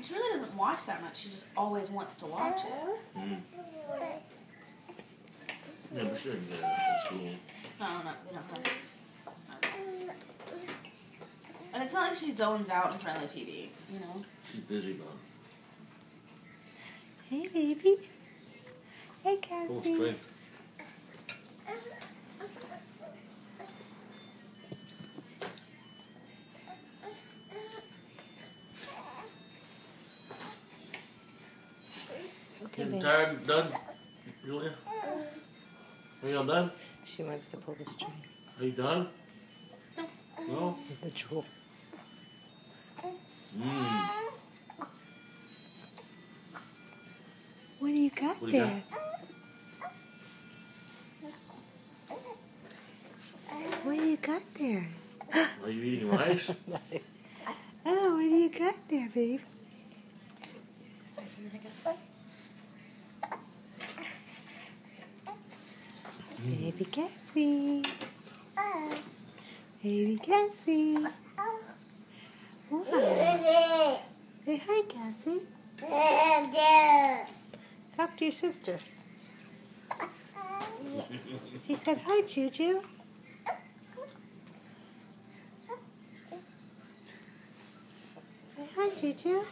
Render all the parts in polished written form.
She really doesn't watch that much. She just always wants to watch it. Mm. Yeah, but she doesn't get it at school. No, they don't have it. And it's not like she zones out in front of the TV, you know? She's busy, though. Hey, baby. Hey, Full Cassie. strength. Okay, Getting baby. tired? Done? Julia? Are you all done? She wants to pull the string. Are you done? No? The jewel. Mmm. What do you got What do you there? What do you got there? Are you eating rice? Oh, what do you got there, babe? Aside from the hiccups. Baby Cassie. Baby Cassie. Wow. Say hi, Cassie. Talk to your sister. She said hi, Juju. Say hi, Juju.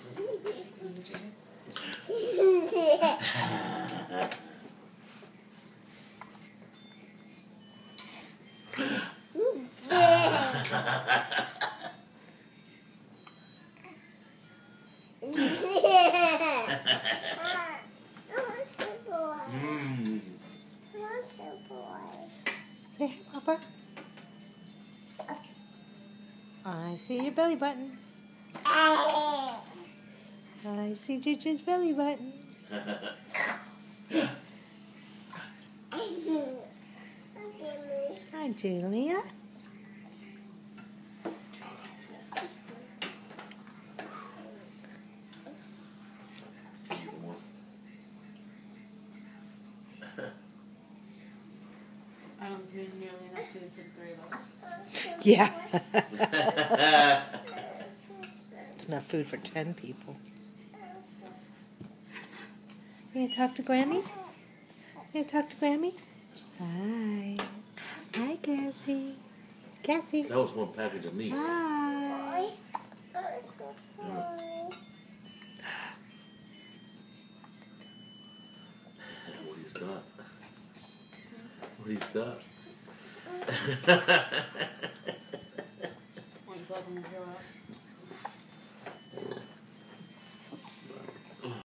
Mmm. Say hi, Papa. I see your belly button. I see Juju's belly button. Hi, Julia. I don't think there's nearly enough food for the three of us. Yeah. It's enough food for 10 people. You gonna talk to Grammy? You gonna talk to Grammy? Hi. Hi, Cassie. Cassie. That was one package of meat. Hi. What do you stop? What do you stop? Want to plug them to grow up?